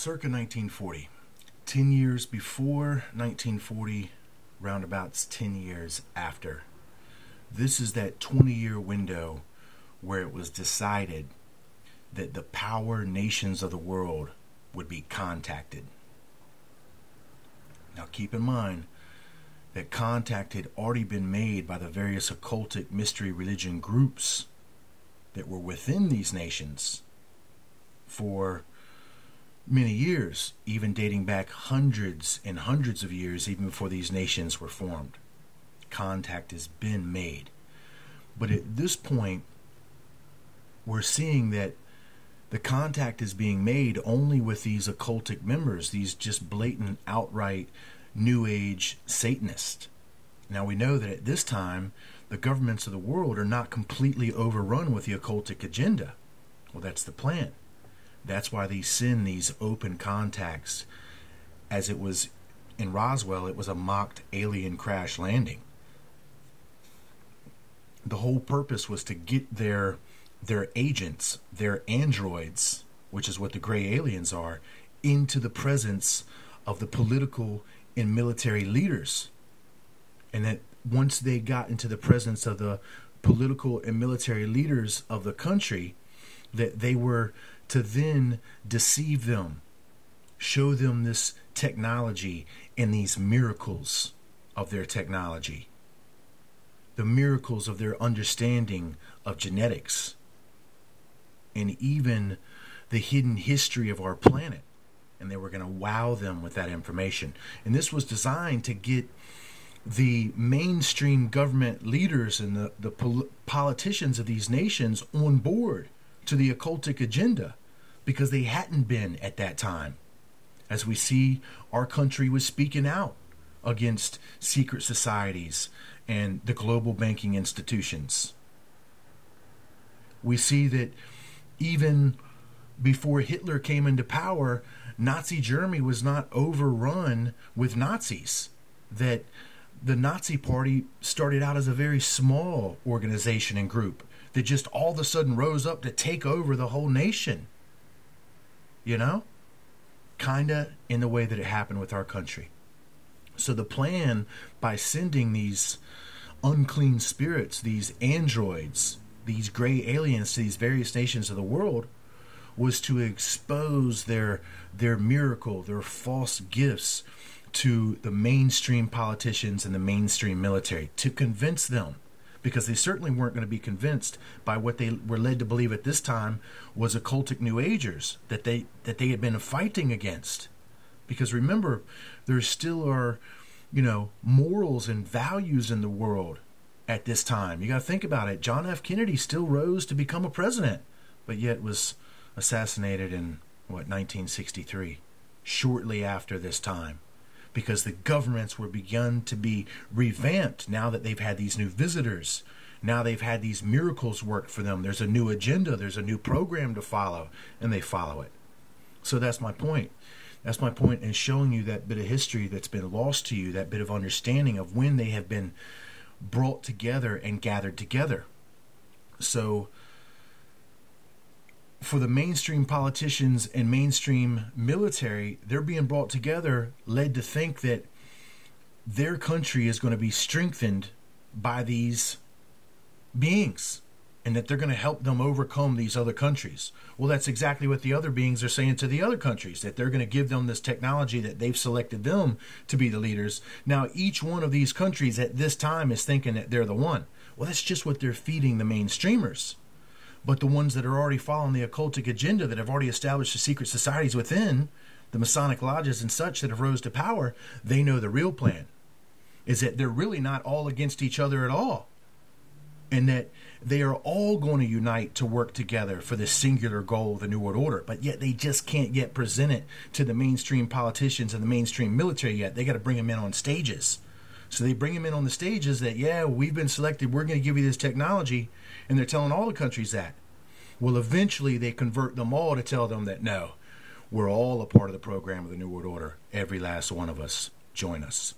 circa 1940. 10 years before 1940, roundabouts 10 years after. This is that 20-year window where it was decided that the power nations of the world would be contacted. Now keep in mind that contact had already been made by the various occultic mystery religion groups that were within these nations for many years, even dating back hundreds and hundreds of years, even before these nations were formed. Contact has been made. But at this point, we're seeing that the contact is being made only with these occultic members, these just blatant, outright, New Age Satanists. Now we know that at this time, the governments of the world are not completely overrun with the occultic agenda. Well, that's the plan. That's why they send these open contacts. As it was in Roswell, it was a mocked alien crash landing. The whole purpose was to get their agents, their androids, which is what the gray aliens are, into the presence of the political and military leaders. And that once they got into the presence of the political and military leaders of the country, that they were to then deceive them, show them this technology and these miracles of their technology, the miracles of their understanding of genetics, and even the hidden history of our planet. And they were going to wow them with that information. And this was designed to get the mainstream government leaders and the politicians of these nations on board to the occultic agenda, because they hadn't been at that time. As we see, our country was speaking out against secret societies and the global banking institutions. We see that even before Hitler came into power, Nazi Germany was not overrun with Nazis. That the Nazi Party started out as a very small organization and group that just all of a sudden rose up to take over the whole nation. You know? Kinda in the way that it happened with our country. So the plan, by sending these unclean spirits, these androids, these gray aliens to these various nations of the world, was to expose their miracle, their false gifts to the mainstream politicians and the mainstream military, to convince them, because they certainly weren't going to be convinced by what they were led to believe at this time was occultic New Agers that they had been fighting against. Because remember, there still are, morals and values in the world at this time. You got to think about it. John F. Kennedy still rose to become a president, but yet was assassinated in 1963, shortly after this time, because the governments were begun to be revamped now that they've had these new visitors. Now they've had these miracles worked for them. There's a new agenda. There's a new program to follow, and they follow it. So that's my point. That's my point in showing you that bit of history that's been lost to you, that bit of understanding of when they have been brought together and gathered together. So for the mainstream politicians and mainstream military, they're being brought together, led to think that their country is going to be strengthened by these beings and that they're going to help them overcome these other countries. Well, that's exactly what the other beings are saying to the other countries, that they're going to give them this technology, that they've selected them to be the leaders. Now, each one of these countries at this time is thinking that they're the one. Well, that's just what they're feeding the mainstreamers. But the ones that are already following the occultic agenda, that have already established the secret societies within, the Masonic lodges and such that have rose to power, they know the real plan is that they're really not all against each other at all. And that they are all going to unite to work together for the singular goal of the New World Order. But yet they just can't get presented to the mainstream politicians and the mainstream military yet. They got to bring them in on stages. So they bring them in on the stages that, yeah, we've been selected, we're going to give you this technology. And they're telling all the countries that. Well, eventually they convert them all to tell them that, no, we're all a part of the program of the New World Order. Every last one of us. Join us.